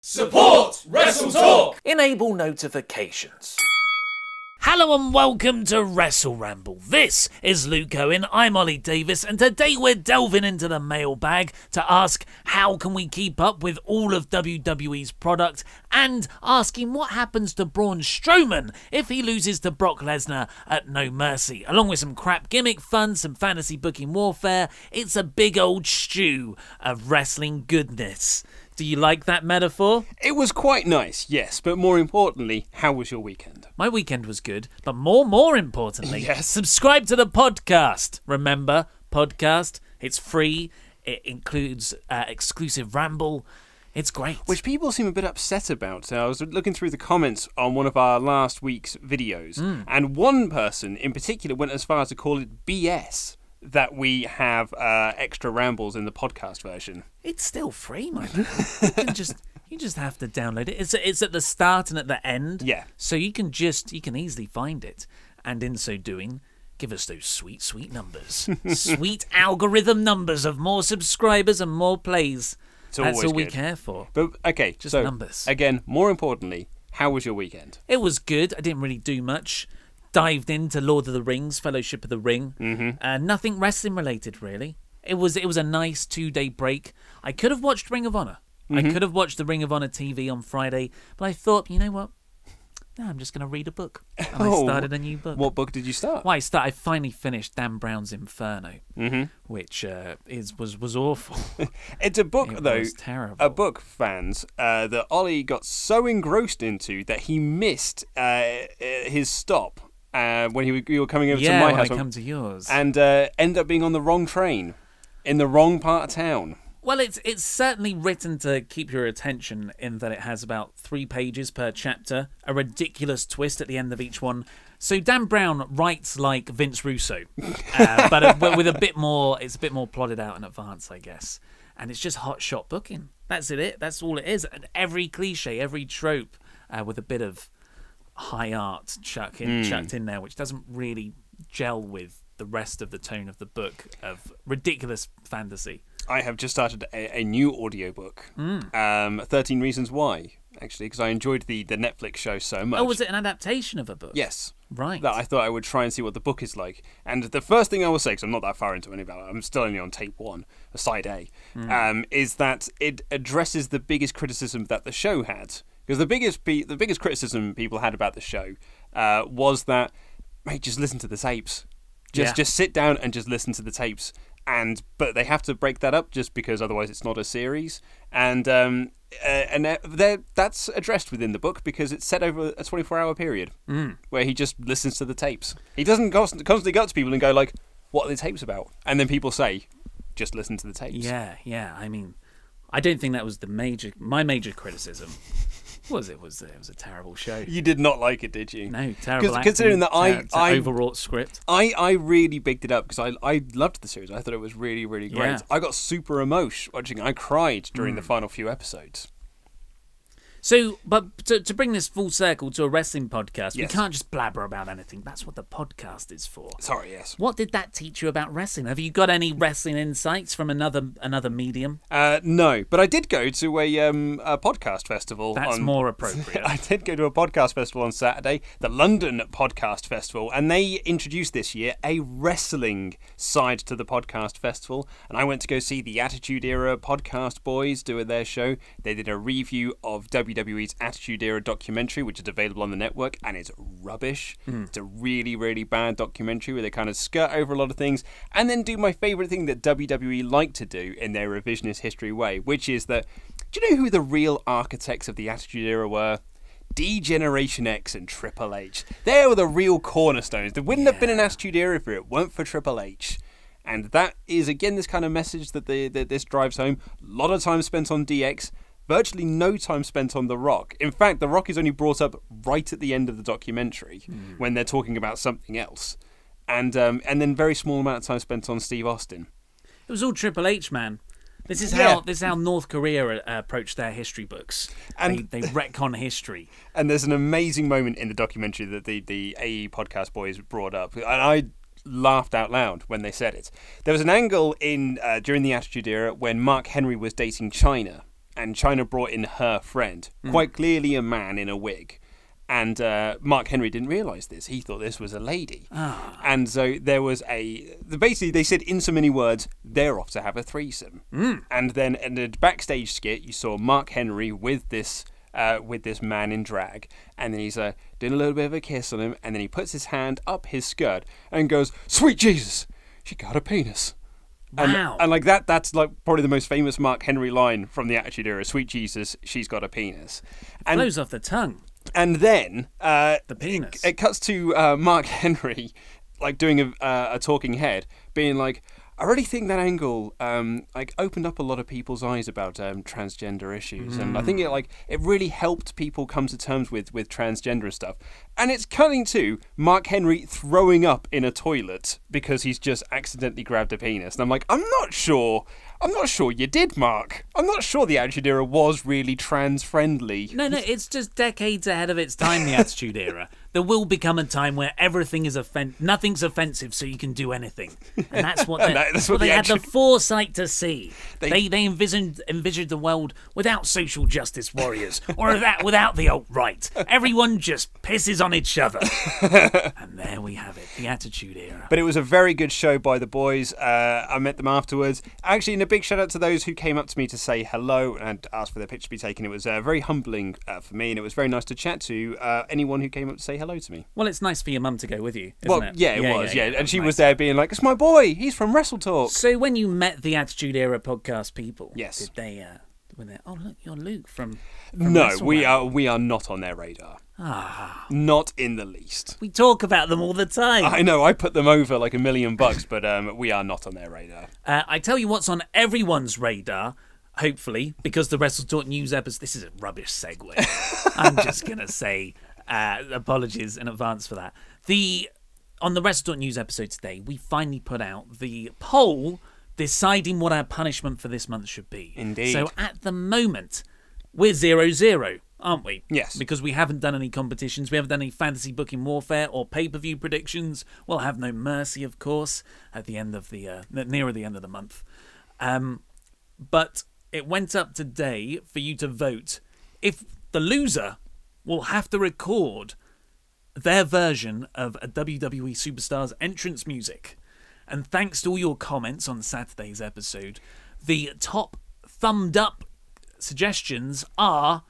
Support WrestleTalk! Enable notifications. Hello and welcome to WrestleRamble. This is Luke Owen, I'm Ollie Davis, and today we're delving into the mailbag to ask how can we keep up with all of WWE's product and asking what happens to Braun Strowman if he loses to Brock Lesnar at No Mercy. Along with some crap gimmick fun, some fantasy booking warfare, it's a big old stew of wrestling goodness. Do you like that metaphor? It was quite nice, yes, but more importantly, how was your weekend? My weekend was good, but more importantly, Yes. subscribe to the podcast. Remember, podcast, it's free, it includes exclusive ramble, it's great. Which people seem a bit upset about. I was looking through the comments on one of our last week's videos, and one person in particular went as far as to call it BS that we have extra rambles in the podcast version. It's still free, my man. You just have to download it. It's at the start and at the end. Yeah. So you can easily find it. And in so doing, give us those sweet, sweet numbers. Sweet algorithm numbers of more subscribers and more plays. That's all we care for. But okay, just so numbers. Again, more importantly, how was your weekend? It was good. I didn't really do much. Dived into Lord of the Rings, Fellowship of the Ring. Nothing wrestling related, really. It was a nice 2-day break. I could have watched Ring of Honor. I could have watched the Ring of Honor TV on Friday, but I thought, you know what? No, I'm just going to read a book. And I started a new book. What book did you start? Well, I finally finished Dan Brown's Inferno, which was awful. It's a book, It was terrible. a book, fans, that Ollie got so engrossed into that he missed his stop when you were coming over to my house. I come to yours. And end up being on the wrong train in the wrong part of town. Well, it's certainly written to keep your attention in that it has about 3 pages per chapter, a ridiculous twist at the end of each one. So Dan Brown writes like Vince Russo, but with a bit more. It's a bit more plotted out in advance, I guess. And it's just hot shot booking. That's it. That's all it is. And every cliche, every trope, with a bit of high art chucked in there, which doesn't really gel with the rest of the tone of the book of ridiculous fantasy. I have just started a new audiobook, 13 Reasons Why, actually, because I enjoyed the Netflix show so much. Oh, was it an adaptation of a book? Yes. Right. That I thought I would try and see what the book is like. And the first thing I will say, because I'm not that far into any of that, I'm still only on tape 1, side A, is that it addresses the biggest criticism that the show had. Because the biggest criticism people had about the show was that, mate, just listen to the tapes. Just sit down and just listen to the tapes. But they have to break that up just because otherwise it's not a series. And that's addressed within the book because it's set over a 24-hour period where he just listens to the tapes. He doesn't constantly go up to people and go like, "What are the tapes about?" And then people say, "Just listen to the tapes." Yeah. I mean, I don't think that was my major criticism. It was a terrible show. You did not like it, did you? No, terrible acting. Considering that I overwrought script. I really bigged it up because I loved the series. I thought it was really, really great. Yeah. I got super emotional watching it. I cried during the final few episodes. So, but to bring this full circle to a wrestling podcast, we Yes. can't just blabber about anything. That's what the podcast is for. Sorry, yes. What did that teach you about wrestling? Have you got any wrestling insights from another medium? No, but I did go to a podcast festival. That's more appropriate. I did go to a podcast festival on Saturday, the London Podcast Festival, and they introduced this year a wrestling side to the podcast festival. And I went to go see the Attitude Era podcast boys doing their show. They did a review of WWE's Attitude Era documentary, which is available on the network, and it's rubbish. It's a really, really bad documentary where they kind of skirt over a lot of things and then do my favourite thing that WWE like to do in their revisionist history way, which is that, do you know who the real architects of the Attitude Era were? D-Generation X and Triple H. They were the real cornerstones. There wouldn't have been an Attitude Era if it weren't for Triple H. And that is, again, this kind of message that this drives home. A lot of time spent on DX. Virtually no time spent on The Rock. In fact, The Rock is only brought up right at the end of the documentary when they're talking about something else. And then very small amount of time spent on Steve Austin. It was all Triple H, man. This is how North Korea approached their history books. And they retcon history. And there's an amazing moment in the documentary that the AE podcast boys brought up. And I laughed out loud when they said it. There was an angle in during the Attitude Era when Mark Henry was dating Chyna. and China brought in her friend, quite clearly a man in a wig. And Mark Henry didn't realise this. He thought this was a lady. Ah. And so there was basically they said in so many words, they're off to have a threesome. And then in the backstage skit, you saw Mark Henry with this man in drag. And then he's doing a little bit of a kiss on him. And then he puts his hand up his skirt and goes, "Sweet Jesus, she got a penis." Wow. And like that's like probably the most famous Mark Henry line from the Attitude Era. "Sweet Jesus, she's got a penis." And Flows off the tongue. And then The penis. It cuts to Mark Henry, like doing a talking head, being like, "I really think that angle like opened up a lot of people's eyes about transgender issues, and I think it really helped people come to terms with transgender and stuff." And it's cutting to Mark Henry throwing up in a toilet because he's just accidentally grabbed a penis, and I'm like, I'm not sure you did, Mark. I'm not sure the Attitude Era was really trans friendly. No, it's just decades ahead of its time, the Attitude Era. There will become a time where everything is nothing's offensive, so you can do anything. And that's what they had the foresight to see. They envisioned the world without social justice warriors, or without the alt-right. Everyone just pisses on each other. And there we have it, the Attitude Era. But it was a very good show by the boys. I met them afterwards. Actually, and a big shout out to those who came up to me to say hello and asked for their picture to be taken. It was very humbling for me, and it was very nice to chat to anyone who came up to say hello to me. Well, it's nice for your mum to go with you, isn't it? Yeah, it was. And she was there being like, "It's my boy. He's from WrestleTalk." So when you met the Attitude Era podcast people, yes, did they? Oh, look, you're Luke from no, WrestleRamble. we are not on their radar. Not in the least. We talk about them all the time. I know, I put them over like $1 million, but we are not on their radar. I tell you what's on everyone's radar, hopefully, because the WrestleTalk news episode. This is a rubbish segue. I'm just gonna say apologies in advance for that. On the WrestleTalk news episode today, we finally put out the poll deciding what our punishment for this month should be. Indeed. So at the moment, we're 0-0, aren't we? Yes. Because we haven't done any competitions. We haven't done any fantasy booking warfare or pay-per-view predictions. We'll have no mercy, of course, at the end of nearer the end of the month. But it went up today for you to vote. If the loser will have to record their version of a WWE Superstar's entrance music. And thanks to all your comments on Saturday's episode, the top thumbed up suggestions are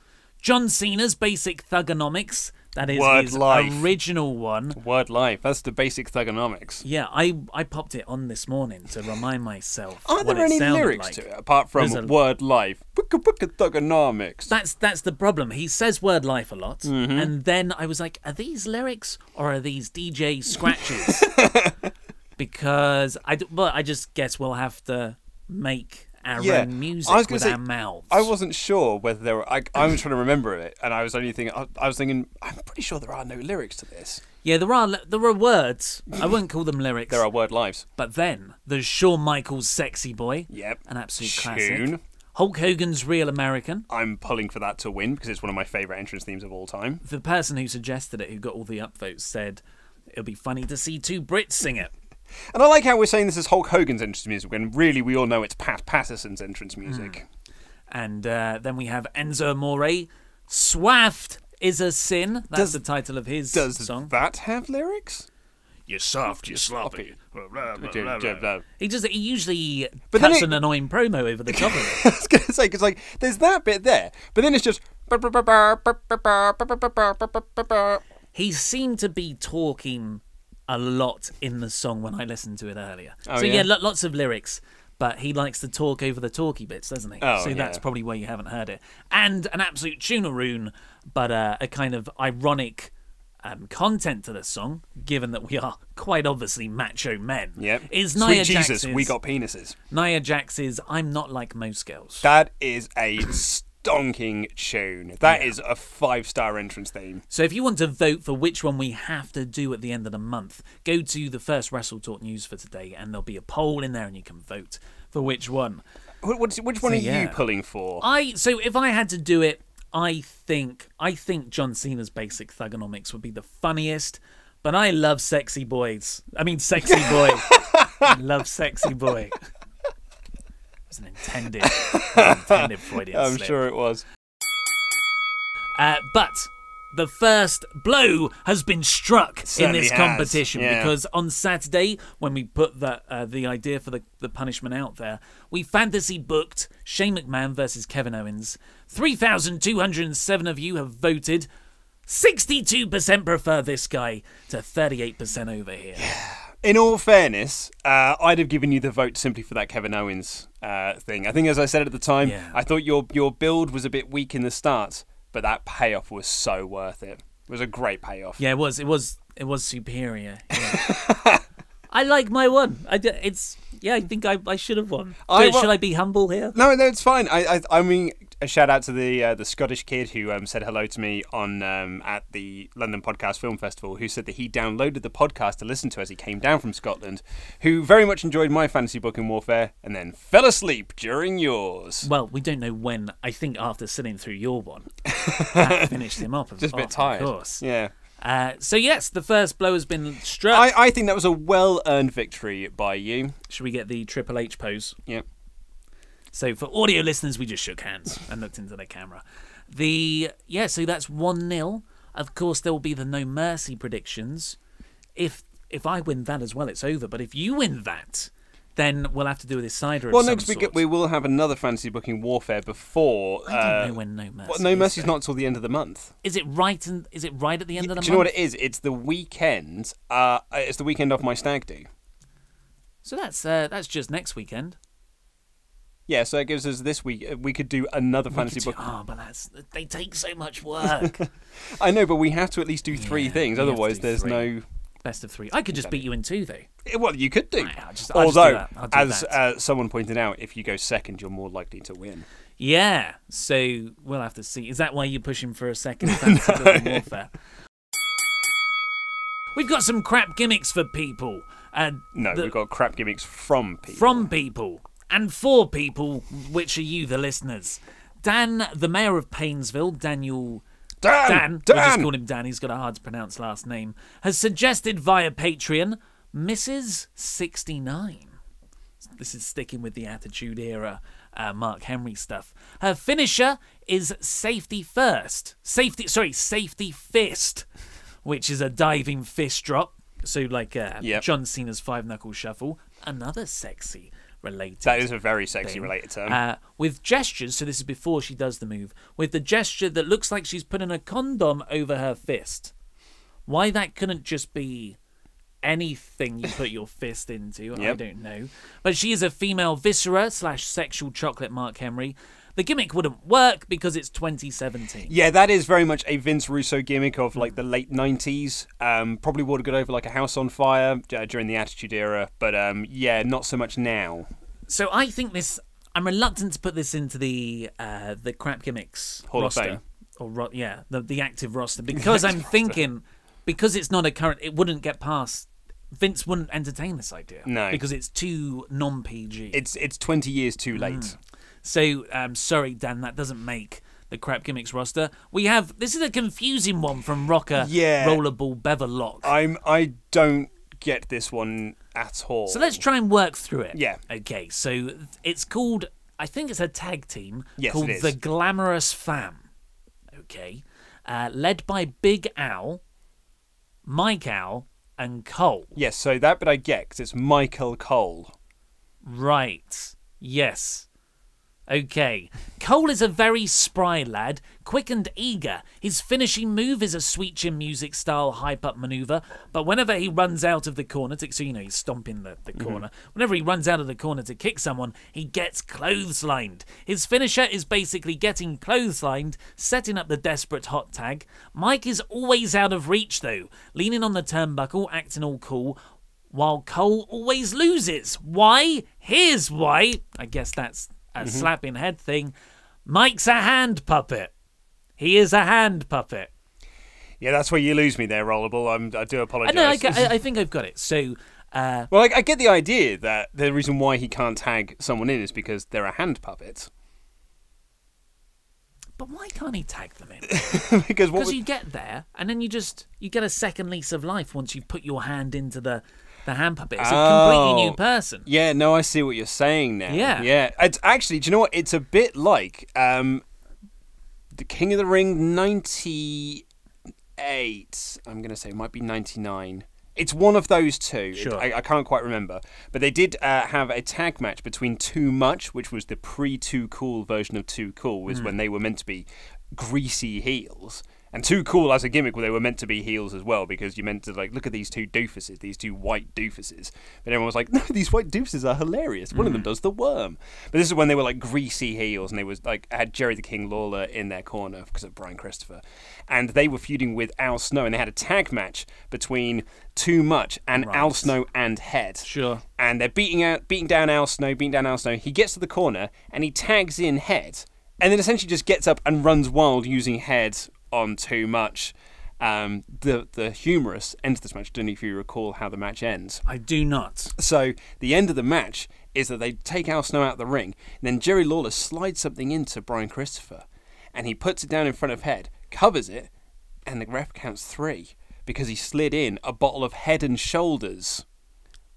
John Cena's Basic Thugonomics. That is Word his Life. original one. Word Life. That's the Basic Thugonomics. Yeah, I popped it on this morning to remind myself. Are what there it any sounded lyrics like. to it apart from Word Life? Booka Thugonomics. That's the problem. He says Word Life a lot, and then I was like, are these lyrics or are these DJ scratches? Because I just guess we'll have to make our own music with our mouths. I wasn't sure whether there were. I was trying to remember it, and I was thinking, I'm pretty sure there are no lyrics to this. Yeah, there are words. I wouldn't call them lyrics. There are word lives. But then there's Shawn Michaels' Sexy Boy. Yep. An absolute Tune. classic. Hulk Hogan's Real American. I'm pulling for that to win because it's one of my favourite entrance themes of all time. The person who suggested it, who got all the upvotes, said it'll be funny to see two Brits sing it. And I like how we're saying this is Hulk Hogan's entrance music when really we all know it's Pat Patterson's entrance music. And then we have Enzo Amore. Swaft is a sin. That's the title of his song. Does that have lyrics? You're soft, you're sloppy. But He usually cuts an annoying promo over the top of it. I was going to say, because like, there's that bit there, but then it's just... He seemed to be talking a lot in the song when I listened to it earlier. Oh, so yeah, lots of lyrics, but he likes to talk over the talky bits, doesn't he? Oh, so that's probably why you haven't heard it. And an absolute tunaroon, but a kind of ironic content to the song, given that we are quite obviously macho men. Yep. Is Sweet Nia Jesus, Jax's, we got penises. Nia Jax's I'm Not Like Most Girls. That is a stonking tune. That is a 5-star entrance theme. So if you want to vote for which one we have to do at the end of the month, go to the first WrestleTalk news for today, and there'll be a poll in there, and you can vote for which one. Which one are you pulling for? So if I had to do it, I think John Cena's Basic Thugonomics would be the funniest, but I love Sexy Boys. I mean, Sexy Boy. I love Sexy Boy. was an intended Freudian I'm slip. sure it was. But the first blow has been struck in Certainly this has, competition yeah. because on Saturday, when we put the idea for the punishment out there, we fantasy booked Shane McMahon versus Kevin Owens. 3,207 of you have voted. 62% prefer this guy to 38% over here. In all fairness, I'd have given you the vote simply for that Kevin Owens thing. I think, as I said at the time, I thought your build was a bit weak in the start, but that payoff was so worth it. It was a great payoff. Yeah, it was superior. Yeah. I like my one. I think I should have won. Should I be humble here? No, it's fine. I mean, a shout out to the Scottish kid who said hello to me on at the London Podcast Film Festival, who said that he downloaded the podcast to listen to as he came down from Scotland, who very much enjoyed my fantasy book in Warfare and then fell asleep during yours. Well, we don't know when. I think after sitting through your one, that finished him up. Just a bit tired. Of course. Yeah. So yes, the first blow has been struck. I think that was a well-earned victory by you. Should we get the Triple H pose? Yeah. So for audio listeners, we just shook hands and looked into the camera. So that's 1-0. Of course, there will be the No Mercy predictions. If I win that as well, it's over. But if you win that, then we'll have to do a decider of some sort. We will have another fantasy booking Warfare before. I don't know when No Mercy. No Mercy's not until the end of the month. Is it right? Is it right at the end of the month? Do you know what it is? It's the weekend. It's the weekend of my stag do. So that's just next weekend. Yeah, so it gives us this week. We could do another fantasy book. But they take so much work. I know, but we have to at least do three things. Otherwise, there's no best of three. I could just beat you in 2, though. Well, you could do. Right, I'll just Although, do that. as someone pointed out, if you go second, you're more likely to win. Yeah, so we'll have to see. Is that why you're pushing for a second fantasy book in Warfare? We've got some crap gimmicks for people. We've got crap gimmicks from people. From people. And for people, which are you, the listeners. Dan, the mayor of Painesville, Daniel... Dan! We'll just call him Dan, he's got a hard-to-pronounce last name, has suggested via Patreon, Mrs. 69. This is sticking with the Attitude Era Mark Henry stuff. Her finisher is Safety Fist, which is a diving fist drop. So like John Cena's 5-knuckle shuffle. Another sexy related. That is a very sexy related term. With gestures, so this is before she does the move, with the gesture that looks like she's putting a condom over her fist. Why that couldn't just be anything you put your fist into, I don't know. But she is a female viscera / sexual chocolate Mark Henry. The gimmick wouldn't work because it's 2017. Yeah, that is very much a Vince Russo gimmick of like the late 90s. Probably would have got over like a house on fire during the Attitude Era, but not so much now. So I think this. I'm reluctant to put this into the crap gimmicks Hall roster, of Fame. or the active roster, because I'm thinking because it's not a current. It wouldn't get past. Vince wouldn't entertain this idea. No, because it's too non-PG. It's 20 years too late. So, sorry, Dan, that doesn't make the crap gimmicks roster. This is a confusing one from Rocker Rollerball Beverlock. I don't get this one at all. So let's try and work through it. Yeah. Okay, so it's called, I think it's a tag team called The Glamorous Fam. Okay. Led by Big Al, Mike Al, and Cole. Yes, so that bit I get, because it's Michael Cole. Right. Yes. Okay. Cole is a very spry lad, quick and eager. His finishing move is a sweet chin music style hype-up maneuver, but whenever he runs out of the corner to... So, he's stomping the corner. Whenever he runs out of the corner to kick someone, he gets clotheslined. His finisher is basically getting clotheslined, setting up the desperate hot tag. Mike is always out of reach, though, leaning on the turnbuckle, acting all cool, while Cole always loses. Why? Here's why. I guess that's... a slapping head thing. Mike's a hand puppet. He is a hand puppet. Yeah, that's where you lose me there, Rollerball. I do apologise. I think I've got it. So, well, I get the idea that the reason why he can't tag someone in is because they're a hand puppet. But why can't he tag them in? Because you get there, and then you get a second lease of life once you put your hand into the the hand puppet. It's a completely new person. Yeah, no, I see what you're saying now. Yeah. Yeah. It's actually, do you know what? It's a bit like the King of the Ring 98. I'm going to say it might be 99. It's one of those two. Sure. I can't quite remember. But they did have a tag match between Too Much, which was the pre-Too Cool version of Too Cool, was when they were meant to be greasy heels. And Too Cool as a gimmick, they were meant to be heels as well, because you meant to, like, look at these two doofuses, these two white doofuses. But everyone was like, no, these white doofuses are hilarious. One of them does the worm. But this is when they were, like, greasy heels, and they was like had Jerry the King Lawler in their corner because of Brian Christopher. And they were feuding with Al Snow, and they had a tag match between Too Much and Al Snow and Head. Sure. And they're beating down Al Snow. He gets to the corner, and he tags in Head, and then essentially just gets up and runs wild using Head on Too Much. The humorous ends this match. I don't know if you recall how the match ends. I do not. So the end of the match is that they take Al Snow out of the ring, and then Jerry Lawler slides something into Brian Christopher, and he puts it down in front of Head, covers it, and the ref counts 3 because he slid in a bottle of Head and Shoulders,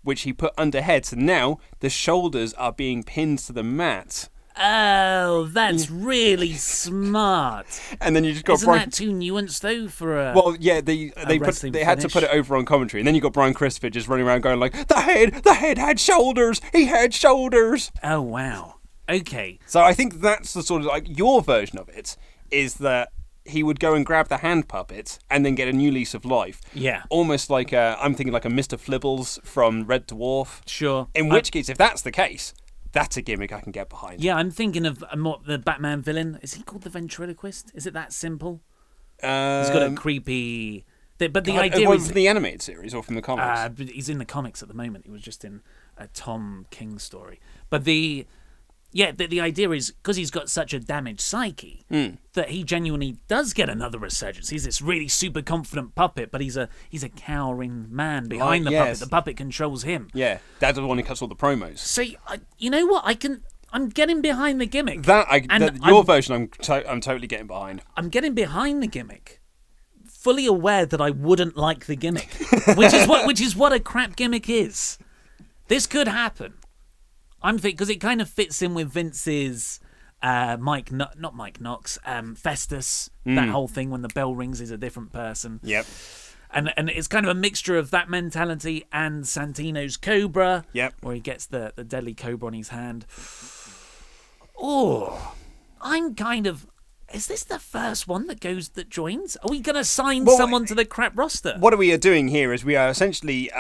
which he put under Head. So now the shoulders are being pinned to the mat. Oh, that's really smart. And then you just got Isn't Brian. that too nuanced though for a? Well, yeah, they had to put it over on commentary, and then you got Brian Christopher just running around going like, the head had shoulders, he had shoulders. Oh wow. Okay. So I think that's the sort of, like, your version of it is that he would go and grab the hand puppet and then get a new lease of life. Yeah. Almost like I'm thinking like a Mr. Flibbles from Red Dwarf. Sure. In which case, if that's the case, that's a gimmick I can get behind. Yeah, I'm thinking of the Batman villain. Is he called the Ventriloquist? Is it that simple? He's got a creepy. But the idea is from the animated series or from the comics. He's in the comics at the moment. He was just in a Tom King story. But the idea is because he's got such a damaged psyche that he genuinely does get another resurgence. He's this really super confident puppet, but he's a cowering man behind the puppet. The puppet controls him. Yeah, that's the one who cuts all the promos. So you know what? I'm getting behind the gimmick. Your version, I'm totally getting behind. I'm getting behind the gimmick, fully aware that I wouldn't like the gimmick, which is what a crap gimmick is. This could happen. I'm thinking because it kind of fits in with Vince's not Mike Knox, Festus. That whole thing when the bell rings is a different person. Yep. And it's kind of a mixture of that mentality and Santino's Cobra. Yep. Where he gets the deadly Cobra on his hand. Oh, I'm kind of. Is this the first one that joins? Are we going to sign someone to the crap roster? What we are doing here is we are essentially,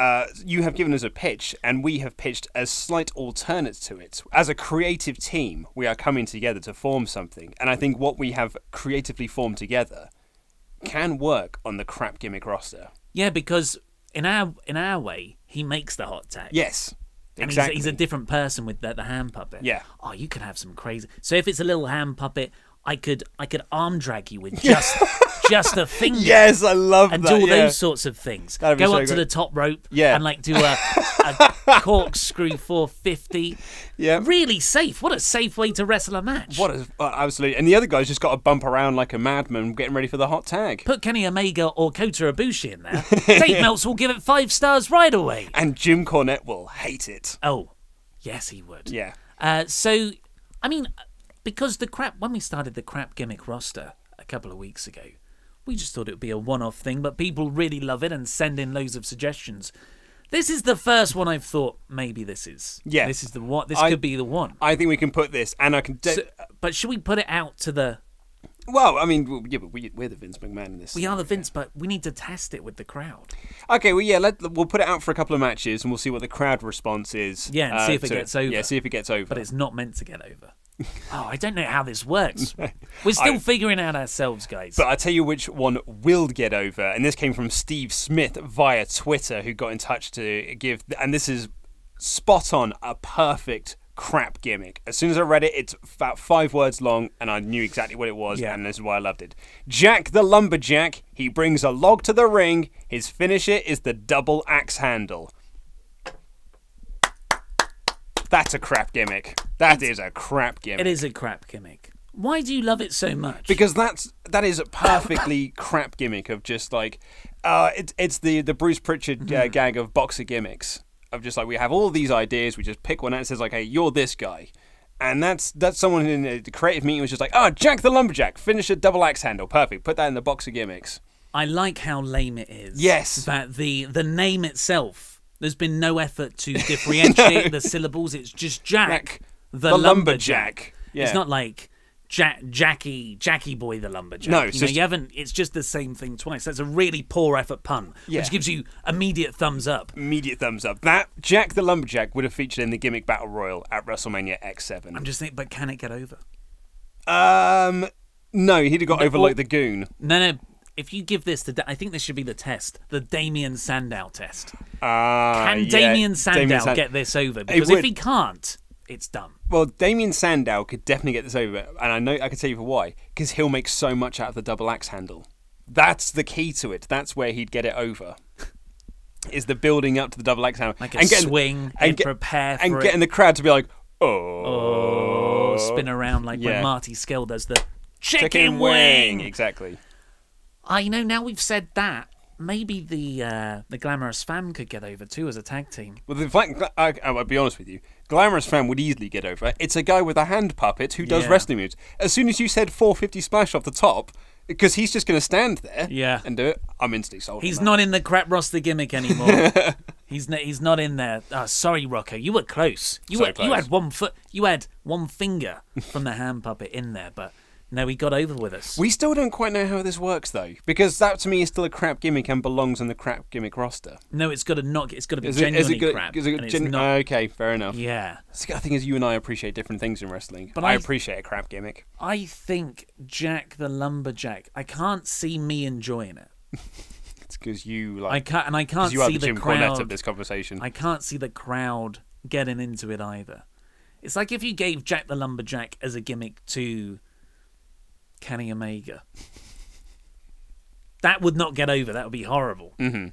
you have given us a pitch, and we have pitched a slight alternate to it. As a creative team, we are coming together to form something, and I think what we have creatively formed together can work on the crap gimmick roster. Yeah, because in our way, he makes the hot tag. Yes. And exactly. he's a different person with the hand puppet. Yeah. Oh, you could have some crazy. So if it's a little hand puppet, I could arm drag you with just a finger. Yes, I love and that. And do all yeah. those sorts of things. Go so up great. to the top rope. Yeah. And like do a corkscrew 450. Yeah. Really safe. What a safe way to wrestle a match. Absolutely. And the other guy's just got to bump around like a madman getting ready for the hot tag. Put Kenny Omega or Kota Ibushi in there. Dave Meltz will give it 5 stars right away. And Jim Cornette will hate it. Oh, yes, he would. Yeah. So, I mean, because when we started the crap gimmick roster a couple of weeks ago, we just thought it would be a one-off thing, but people really love it and send in loads of suggestions. This is the first one I've thought maybe this is. Yeah. This is the one. This could be the one. I think we can put this, and I can. But should we put it out to the? Well, I mean, yeah, but we're the Vince McMahon in this. We are the Vince, but we need to test it with the crowd. Okay, well, yeah, we'll put it out for a couple of matches, and we'll see what the crowd response is. Yeah, and see if it gets over. Yeah, see if it gets over. But it's not meant to get over. Oh, I don't know how this works. We're still figuring out ourselves, guys. But I'll tell you which one will get over, and this came from Steve Smith via Twitter, who got in touch to give, and this is spot on, a perfect crap gimmick. As soon as I read it, it's about 5 words long, and I knew exactly what it was, and this is why I loved it. Jack the Lumberjack, he brings a log to the ring, his finisher is the double axe handle. That's a crap gimmick. That is a crap gimmick. It is a crap gimmick. Why do you love it so much? Because that is a perfectly crap gimmick of just like, it's the Bruce Pritchard gag of boxer gimmicks. Of just like, we have all these ideas, we just pick one out and says like, hey, you're this guy. And that's someone in the creative meeting was just like, Jack the Lumberjack, finish a double axe handle, perfect, put that in the boxer gimmicks. I like how lame it is. Yes. That the name itself, there's been no effort to differentiate the syllables. It's just Jack the Lumberjack. Yeah. It's not like Jackie Boy the Lumberjack. No, you haven't. It's just the same thing twice. That's a really poor effort pun, which gives you immediate thumbs up. Immediate thumbs up. That Jack the Lumberjack would have featured in the Gimmick Battle Royal at WrestleMania X7. I'm just thinking, but can it get over? No, he'd have got over like the Goon. No. If you give this I think this should be the test, the Damien Sandow test. Can Damien Sandow get this over? Because if he can't, it's done. Well, Damien Sandow could definitely get this over, and I can tell you for why. Because he'll make so much out of the double axe handle. That's the key to it. That's where he'd get it over. Is the building up to the double axe handle, like a swing, and prepare for and getting the crowd to be like, spin around like when Marty Skell does the chicken wing. Exactly. Now we've said that, maybe the Glamorous Fam could get over too as a tag team. Well, the fact, I'll be honest with you, Glamorous Fam would easily get over. It's a guy with a hand puppet who does wrestling moves. As soon as you said 450 splash off the top, because he's just going to stand there and do it, I'm instantly sold. He's not in the crap roster gimmick anymore. He's not in there. Oh, sorry, Rocco, you were close. You had 1 foot. You had 1 finger from the hand puppet in there, but. No, he got over with us. We still don't quite know how this works, though, because that to me is still a crap gimmick and belongs on the crap gimmick roster. No, it's got to be genuinely crap. Okay, fair enough. Yeah. See, I think as you and I appreciate different things in wrestling, but I appreciate a crap gimmick. I think Jack the Lumberjack. I can't see me enjoying it. It's because you like. I can't you are see the Jim crowd Cornette of this conversation. I can't see the crowd getting into it either. It's like if you gave Jack the Lumberjack as a gimmick to Kenny Omega. That would not get over. That would be horrible. Mm-hmm.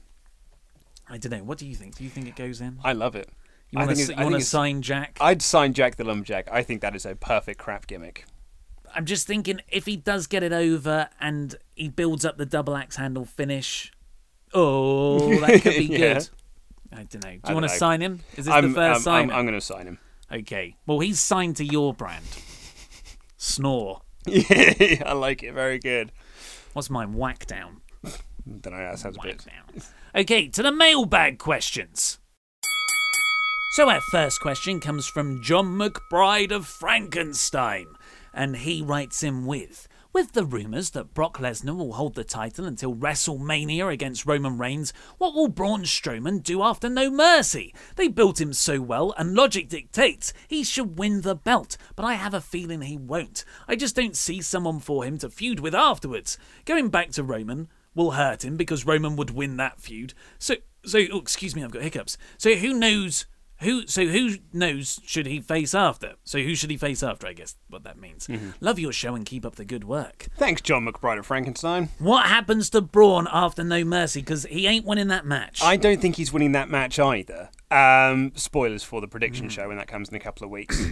I don't know. What do you think? Do you think it goes in? I love it. You want to sign Jack? I'd sign Jack the Lumberjack. I think that is a perfect crap gimmick. I'm just thinking if he does get it over and he builds up the double axe handle finish, that could be good. I don't know. Do you want to sign him? Is this the first sign? I'm going to sign him. Okay. Well, he's signed to your brand. Snore. Yeah, I like it. Very good. What's mine? Whack down. Don't know. That sounds a bit. Down. Okay, to the mailbag questions. So our first question comes from John McBride of Frankenstein, and he writes in with the rumours that Brock Lesnar will hold the title until WrestleMania against Roman Reigns, what will Braun Strowman do after No Mercy? They built him so well, and logic dictates he should win the belt, but I have a feeling he won't. I just don't see someone for him to feud with afterwards. Going back to Roman will hurt him because Roman would win that feud. Excuse me, I've got hiccups. So who knows should he face after? So who should he face after, I guess what that means. Mm-hmm. Love your show and keep up the good work. Thanks, John McBride of Frankenstein. What happens to Braun after No Mercy? Because he ain't winning that match. I don't think he's winning that match either. Spoilers for the prediction show when that comes in a couple of weeks.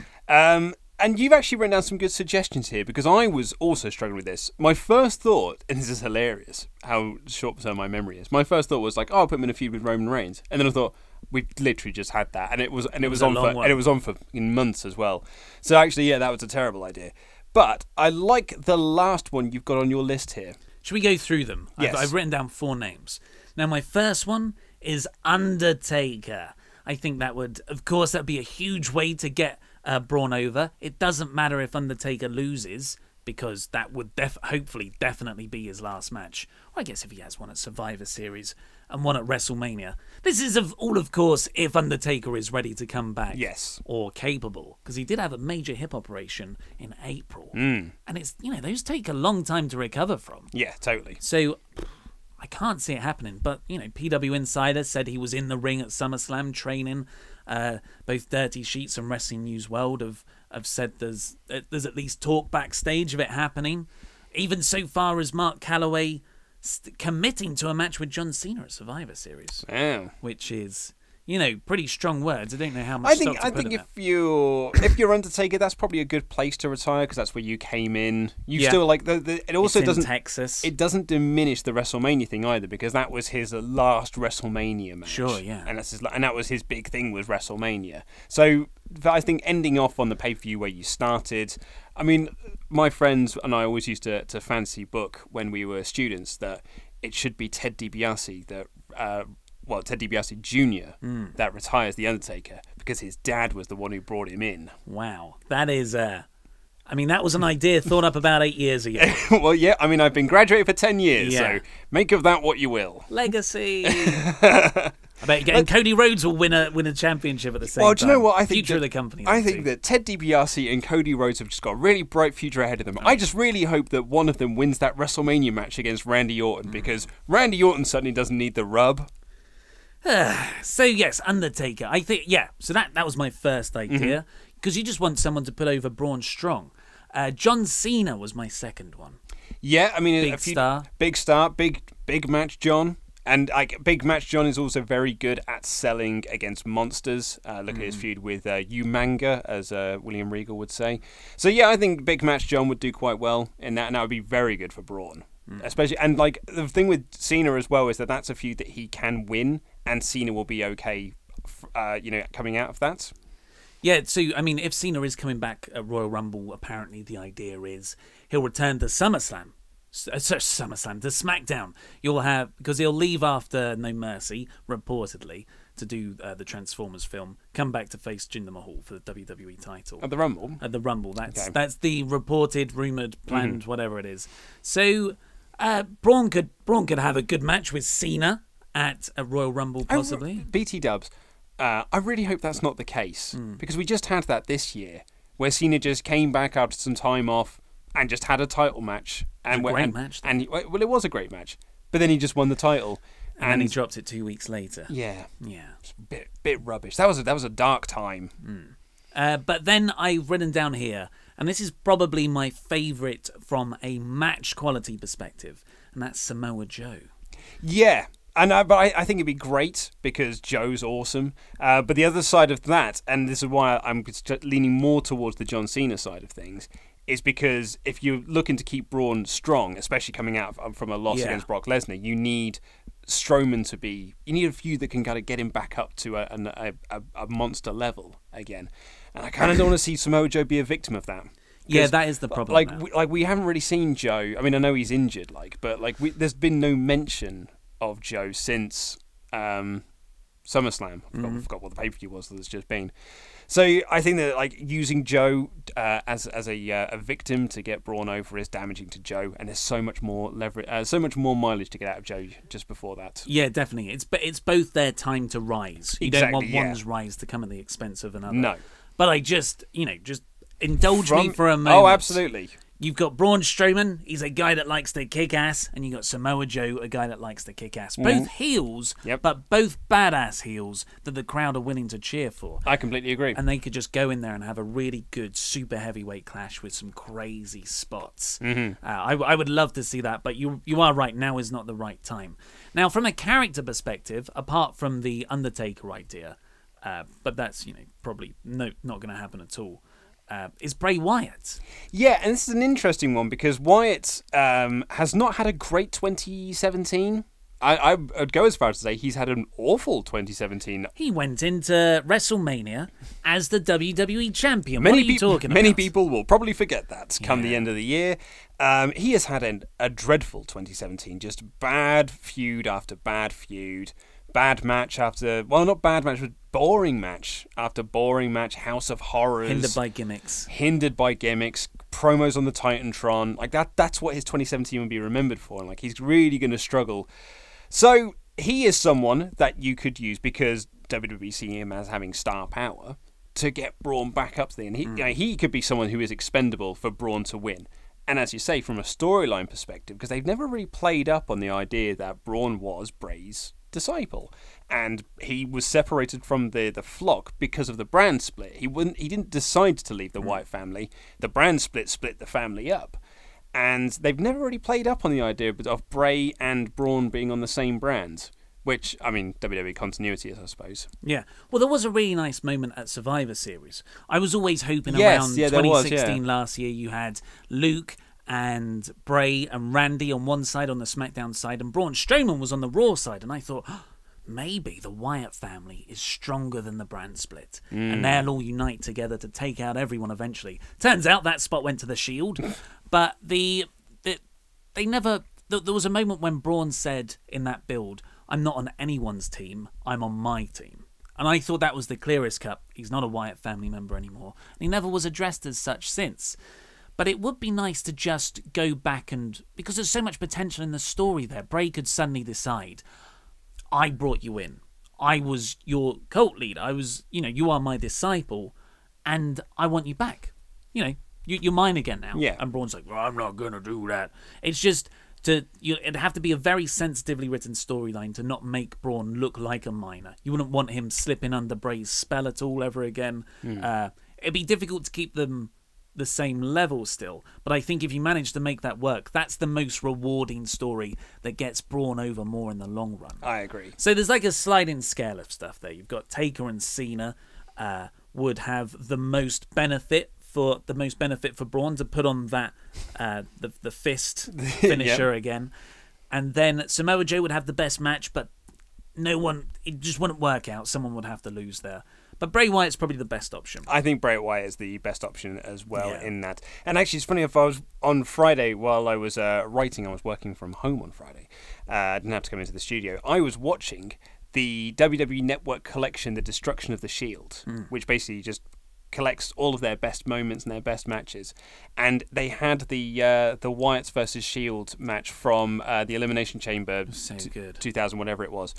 And you've actually written down some good suggestions here, because I was also struggling with this. My first thought, and this is hilarious, how short-term my memory is. My first thought was like, I'll put him in a feud with Roman Reigns. And then I thought, we've literally just had that, and it was on for months as well. So actually, yeah, that was a terrible idea. But I like the last one you've got on your list here. Should we go through them? Yes. I've written down 4 names. Now, my first one is Undertaker. I think that'd be a huge way to get Braun over. It doesn't matter if Undertaker loses, because that would hopefully definitely be his last match. Or I guess if he has one at Survivor Series and one at WrestleMania. This is of course, if Undertaker is ready to come back. Yes. Or capable. Because he did have a major hip operation in April. And it's, those take a long time to recover from. Yeah, totally. So I can't see it happening. But, PW Insider said he was in the ring at SummerSlam training. Both Dirty Sheets and Wrestling News World have said there's at least talk backstage of it happening. Even so far as Mark Calloway committing to a match with John Cena at Survivor Series. Oh. Which is, pretty strong words. I don't know how much stock to put I think in that. if you're Undertaker, that's probably a good place to retire because that's where you came in. You still like it also it's in doesn't Texas. It doesn't diminish the WrestleMania thing either because that was his last WrestleMania match. Sure, yeah. And that was his big thing was WrestleMania. So I think ending off on the pay-per-view where you started. I mean, my friends and I always used to fancy book when we were students that it should be Ted DiBiase that. Ted DiBiase Jr. That retires The Undertaker because his dad was the one who brought him in. Wow. That is, that was an idea thought up about 8 years ago. Well, yeah, I've been graduating for 10 years, so make of that what you will. Legacy. I bet you're getting Cody Rhodes will win a championship at the same time. Well, do you know what? I think future of the company. I think that Ted DiBiase and Cody Rhodes have just got a really bright future ahead of them. I just really hope that one of them wins that WrestleMania match against Randy Orton because Randy Orton certainly doesn't need the rub. So yes, Undertaker. I think So that was my first idea because you just want someone to put over Braun Strong. John Cena was my second one. Yeah, Big star, big match, John. And Big Match John is also very good at selling against monsters. Look at his feud with Umanga, as William Regal would say. So yeah, I think Big Match John would do quite well in that, and that would be very good for Braun. Especially, and the thing with Cena as well is that that's a feud that he can win, and Cena will be okay, coming out of that. Yeah, so if Cena is coming back at Royal Rumble, apparently the idea is he'll return to SummerSlam. To SmackDown. Because he'll leave after No Mercy, reportedly, to do the Transformers film, come back to face Jinder Mahal for the WWE title. At the Rumble? At the Rumble. That's the reported, rumoured, planned, whatever it is. So Braun could have a good match with Cena at a Royal Rumble, possibly. BT Dubs, I really hope that's not the case, because we just had that this year, where Cena just came back after some time off and just had a title match. It was a great match. But then he just won the title. And then he dropped it 2 weeks later. Yeah. It's a bit rubbish. That was a dark time. But then I've written down here, and this is probably my favourite from a match quality perspective, and that's Samoa Joe. Yeah. But I think it'd be great because Joe's awesome. But the other side of that, and this is why I'm leaning more towards the John Cena side of things, is because if you're looking to keep Braun strong, especially coming out from a loss against Brock Lesnar, you need Strowman you need a feud that can kind of get him back up to a monster level again. And I kind of don't want to see Samoa Joe be a victim of that. Yeah, that is the problem. We haven't really seen Joe. I know he's injured, there's been no mention of Joe since SummerSlam. I forgot what the pay-per-view was that's just been. So I think that using Joe as a victim to get Braun over is damaging to Joe, and there's so much more leverage, so much more mileage to get out of Joe just before that. Yeah, definitely. It's both their time to rise. You don't want one's rise to come at the expense of another. No. But I just indulge me for a moment. Oh, absolutely. You've got Braun Strowman, he's a guy that likes to kick ass, and you've got Samoa Joe, a guy that likes to kick ass. Both heels, but both badass heels that the crowd are willing to cheer for. I completely agree. And they could just go in there and have a really good super heavyweight clash with some crazy spots. I would love to see that, but you are right, now is not the right time. Now, from a character perspective, apart from the Undertaker idea, but that's probably not going to happen at all, is Bray Wyatt. Yeah, and this is an interesting one because Wyatt has not had a great 2017. I would go as far as to say he's had an awful 2017. He went into WrestleMania as the WWE champion. What are you talking about? Many people will probably forget that come the end of the year. He has had a dreadful 2017, just bad feud after bad feud. Bad match after, not bad match, but boring match after boring match, House of Horrors. Hindered by gimmicks. Promos on the Titantron. That's what his 2017 will be remembered for. And he's really going to struggle. So he is someone that you could use because WWE see him as having star power to get Braun back up there. And he could be someone who is expendable for Braun to win. And as you say, from a storyline perspective, because they've never really played up on the idea that Braun was Bray's disciple, and he was separated from the flock because of the brand split. He didn't decide to leave the Wyatt family. The brand split the family up, and they've never really played up on the idea of Bray and Braun being on the same brand. Which, I mean, WWE continuity is, I suppose. Yeah. Well, there was a really nice moment at Survivor Series. I was always hoping Yes, around yeah, there was, 2016 last year you had Luke and Bray and Randy on one side on the SmackDown side, and Braun Strowman was on the Raw side, and I thought, maybe the Wyatt family is stronger than the brand split, and they'll all unite together to take out everyone eventually. Turns out that spot went to the Shield, but they never... There was a moment when Braun said in that build, I'm not on anyone's team, I'm on my team. And I thought that was the clearest cut. He's not a Wyatt family member anymore. And he never was addressed as such since. But it would be nice to just go back and... Because there's so much potential in the story there. Bray could suddenly decide, I brought you in. I was your cult leader. I was, you are my disciple. And I want you back. You're mine again now. Yeah. And Braun's like, well, I'm not going to do that. It's just... It'd have to be a very sensitively written storyline to not make Braun look like a minor. You wouldn't want him slipping under Bray's spell at all ever again. It'd be difficult to keep them the same level still, but I think if you manage to make that work, that's the most rewarding story that gets Braun over more in the long run. I agree. So there's like a sliding scale of stuff there. You've got Taker and Cena would have the most benefit for Braun to put on that the fist finisher again, and then Samoa Joe would have the best match, but it just wouldn't work out. Someone would have to lose there. But Bray Wyatt's probably the best option. I think Bray Wyatt is the best option as well in that. And actually, it's funny, if I was on Friday while I was writing, I was working from home on Friday. I didn't have to come into the studio. I was watching the WWE Network collection, The Destruction of the Shield, which basically just collects all of their best moments and their best matches, and they had the Wyatts versus Shield match from the Elimination Chamber, so good. 2000, whatever it was.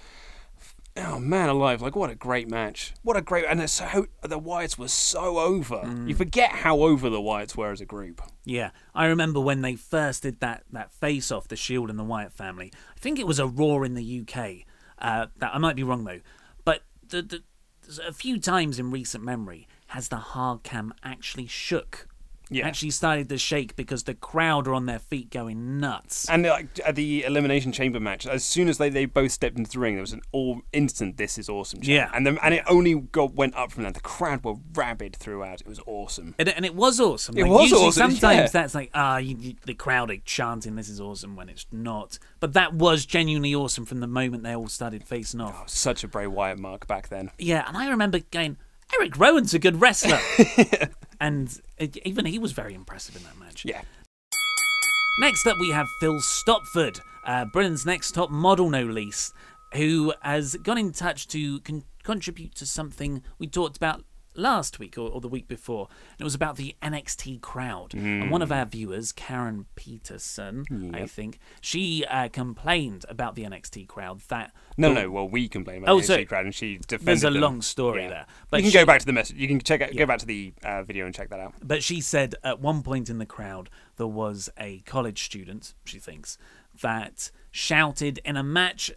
Oh man alive, like what a great match. And it's so, the Wyatts were so over. You forget how over the Wyatts were as a group. Yeah, I remember when they first did that face off, the Shield and the Wyatt family. I think it was a Raw in the UK. That I might be wrong though, but a few times in recent memory has the hard cam actually shook. Actually started to shake because the crowd are on their feet going nuts. And at the Elimination Chamber match, as soon as they both stepped into the ring, there was an instant "This is awesome" chant. Yeah, and it only went up from that. The crowd were rabid throughout. It was awesome, and it was awesome. It was awesome. Sometimes that's like the crowd are chanting "This is awesome" when it's not. But that was genuinely awesome from the moment they all started facing off. Oh, such a Bray Wyatt mark back then. Yeah, and I remember going, Eric Rowan's a good wrestler. And even he was very impressive in that match. Yeah. Next up, we have Phil Stopford, Britain's next top model, no least, who has gone in touch to contribute to something we talked about last week or the week before. And it was about the NXT crowd. And one of our viewers, Karen Peterson, I think, she complained about the NXT crowd. Well, we complained about the NXT crowd, and she defended There's a them. long story there. But you can go back to the message. You can go back to the video and check that out. But she said at one point in the crowd there was a college student, she thinks, that shouted in a match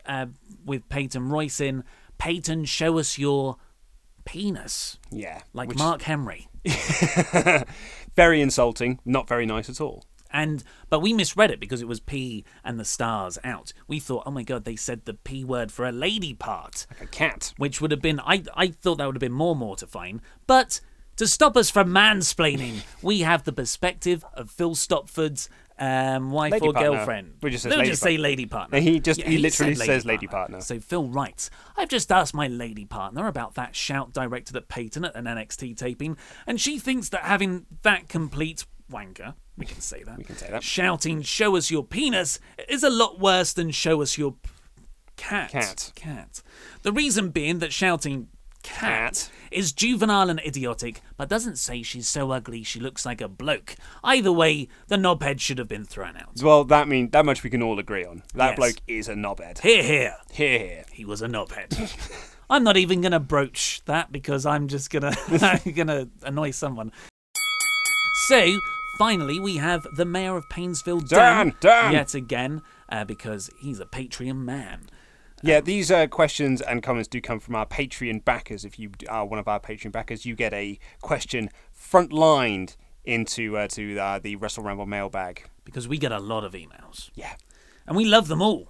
with Peyton Royce in, "Peyton, show us your penis." Yeah. Like Mark Henry. Very insulting, not very nice at all. But we misread it because it was P and the stars out. We thought, oh my god, they said the P word for a lady part. Like a cat. Which would have been, I thought that would have been more mortifying. But to stop us from mansplaining, we have the perspective of Phil Stopford's wife lady or partner. girlfriend. We just say lady partner. He literally says lady partner. So Phil writes, I've just asked my lady partner about that shout directed at Peyton at an NXT taping, and she thinks that having that complete wanker, we can say that, shouting, "Show us your penis," is a lot worse than "Show us your cat. The reason being that shouting cat is juvenile and idiotic, but doesn't say she's so ugly she looks like a bloke. Either way, the knobhead should have been thrown out. Well, that much we can all agree on. That bloke is a knobhead. Hear, hear. Hear, hear. He was a knobhead. I'm not even going to broach that because I'm just going to annoy someone. So, finally, we have the Mayor of Painesville, Dan. Yet again, because he's a Patreon man. Yeah, these questions and comments do come from our Patreon backers. If you are one of our Patreon backers, you get a question front-lined into the WrestleRamble mailbag. Because we get a lot of emails. Yeah. And we love them all.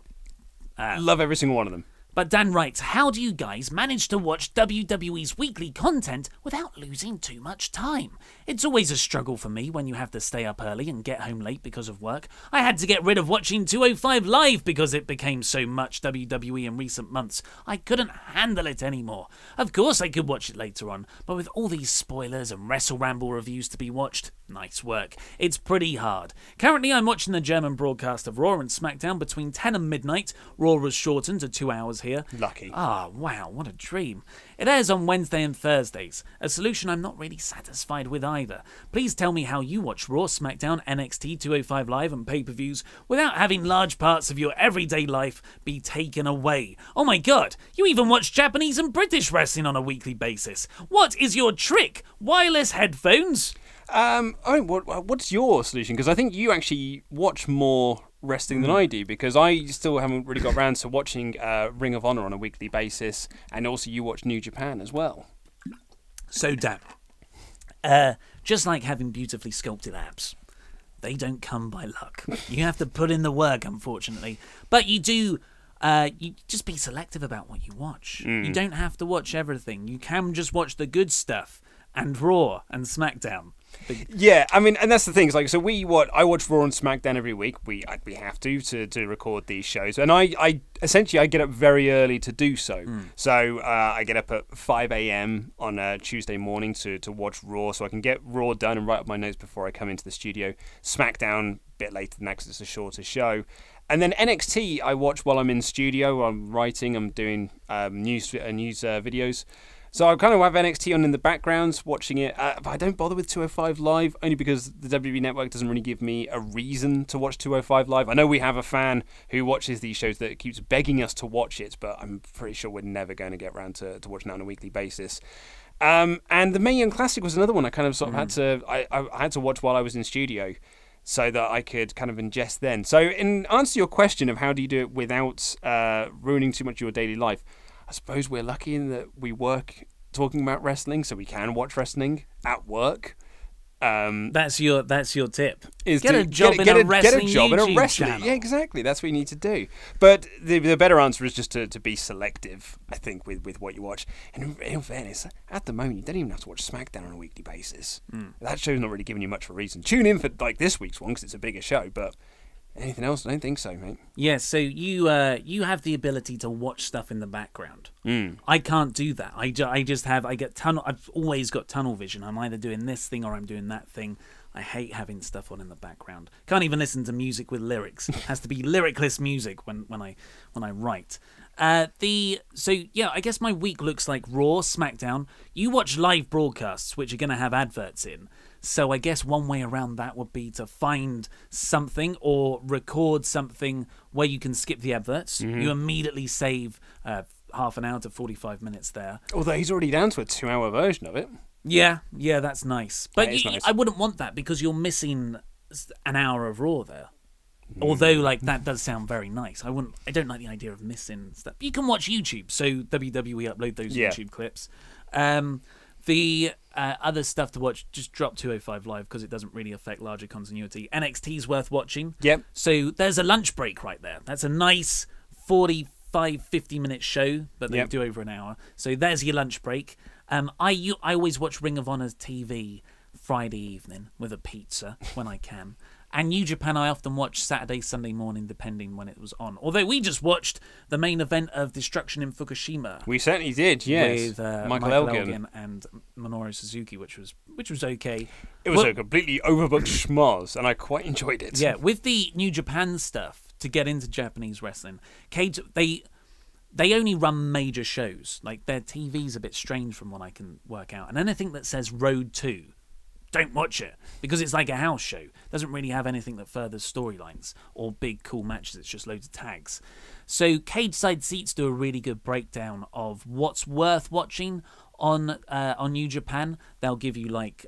Love every single one of them. But Dan writes, how do you guys manage to watch WWE's weekly content without losing too much time? It's always a struggle for me when you have to stay up early and get home late because of work. I had to get rid of watching 205 Live because it became so much WWE in recent months. I couldn't handle it anymore. Of course I could watch it later on, but with all these spoilers and WrestleRamble reviews to be watched, nice work. It's pretty hard. Currently I'm watching the German broadcast of Raw and SmackDown between 10 and midnight. Raw was shortened to 2 hours here. Lucky. Ah, wow, what a dream. It airs on Wednesday and Thursdays, a solution I'm not really satisfied with either. Please tell me how you watch Raw, SmackDown, NXT, 205 Live and pay-per-views without having large parts of your everyday life be taken away. Oh my god, you even watch Japanese and British wrestling on a weekly basis. What is your trick? Wireless headphones? What's your solution? Because I think you actually watch more wrestling than I do, because I still haven't really got around to watching Ring of Honor on a weekly basis, and also you watch New Japan as well. So, Dan, just like having beautifully sculpted abs, they don't come by luck. You have to put in the work, unfortunately. But you do... you just be selective about what you watch. You don't have to watch everything. You can just watch the good stuff, and Raw and SmackDown. Yeah, I mean, and that's the thing. It's like, so I watch Raw and SmackDown every week. We have to record these shows, and I essentially I get up very early to do so. So I get up at 5 a.m. on a Tuesday morning to watch Raw, so I can get Raw done and write up my notes before I come into the studio. SmackDown a bit later than that because it's a shorter show. And then NXT I watch while I'm in studio, while I'm writing, I'm doing news videos. So I kind of have NXT on in the background, watching it. But I don't bother with 205 Live, only because the WWE Network doesn't really give me a reason to watch 205 Live. I know we have a fan who watches these shows that keeps begging us to watch it, but I'm pretty sure we're never going to get around to watching that on a weekly basis. And the Mae Young Classic was another one I kind of sort of had to... I had to watch while I was in studio, so that I could kind of ingest then. So in answer to your question of how do you do it without ruining too much of your daily life, I suppose we're lucky in that we work talking about wrestling, so we can watch wrestling at work. That's your tip. Get a job in a wrestling channel. Yeah, exactly. That's what you need to do. But the better answer is just to be selective, I think, with what you watch. And in fairness, at the moment, you don't even have to watch SmackDown on a weekly basis. That show's not really giving you much of a reason. Tune in for like this week's one because it's a bigger show, but anything else? I don't think so, mate. Yeah, so you have the ability to watch stuff in the background. I can't do that. I've always got tunnel vision. I'm either doing this thing or I'm doing that thing. I hate having stuff on in the background. Can't even listen to music with lyrics. It has to be lyricless music when I write. So yeah, I guess my week looks like Raw, SmackDown. You watch live broadcasts, which are going to have adverts in. So I guess one way around that would be to find something or record something where you can skip the adverts. You immediately save half an hour to 45 minutes there. Although he's already down to a 2-hour version of it. Yeah, that's nice. But nice. I wouldn't want that because you're missing an hour of Raw there. Although, like, that does sound very nice. I don't like the idea of missing stuff. You can watch YouTube, so WWE upload those YouTube clips. The other stuff to watch, just drop 205 Live because it doesn't really affect larger continuity. NXT's worth watching. Yep. So there's a lunch break right there. That's a nice 50-minute show, but they do over an hour. So there's your lunch break. I always watch Ring of Honor's TV Friday evening with a pizza when I can. And New Japan I often watch Saturday, Sunday morning, depending when it was on. Although we just watched the main event of Destruction in Fukushima. We certainly did, yes. With Michael Elgin and Minoru Suzuki, which was okay. It was a completely overbooked schmoz, and I quite enjoyed it. Yeah, with the New Japan stuff, to get into Japanese wrestling, they only run major shows. Like, their TV's a bit strange from what I can work out. And anything that says Road 2... don't watch it because it's like a house show. It doesn't really have anything that furthers storylines or big cool matches. It's just loads of tags. So Cage Side Seats do a really good breakdown of what's worth watching on New Japan. They'll give you like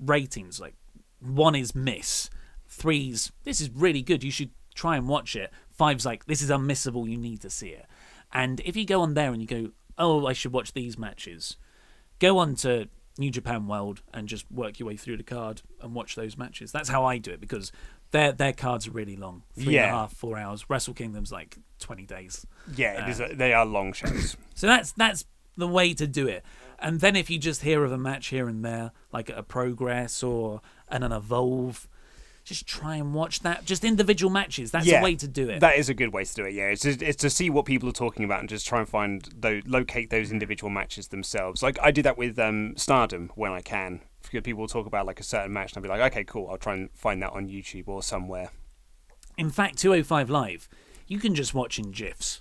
ratings. Like 1 is miss, 3's this is really good, you should try and watch it, 5's like this is unmissable, you need to see it. And if you go on there and you go, oh, I should watch these matches, go on to New Japan World and just work your way through the card and watch those matches. That's how I do it, because their cards are really long. 3.5, 4 hours. Wrestle Kingdom's like 20 days. Yeah, they are long shows. So that's the way to do it. And then if you just hear of a match here and there, like a Progress or an Evolve, just try and watch that. Just individual matches. That's a way to do it. That is a good way to do it, yeah. It's to see what people are talking about and just try and locate those individual matches themselves. Like, I do that with Stardom when I can. People will talk about like a certain match and I'll be like, okay, cool, I'll try and find that on YouTube or somewhere. In fact, 205 Live, you can just watch in GIFs.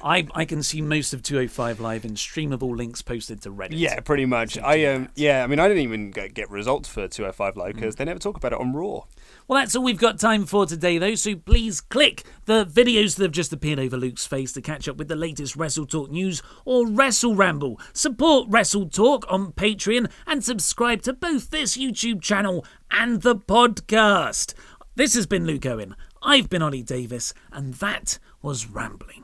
I can see most of 205 Live in streamable links posted to Reddit. Yeah, pretty much. I mean, I didn't even get results for 205 Live because they never talk about it on Raw. Well, that's all we've got time for today, though, so please click the videos that have just appeared over Luke's face to catch up with the latest WrestleTalk news or WrestleRamble. Support WrestleTalk on Patreon and subscribe to both this YouTube channel and the podcast. This has been Luke Owen. I've been Oli Davis, and that was Rambling.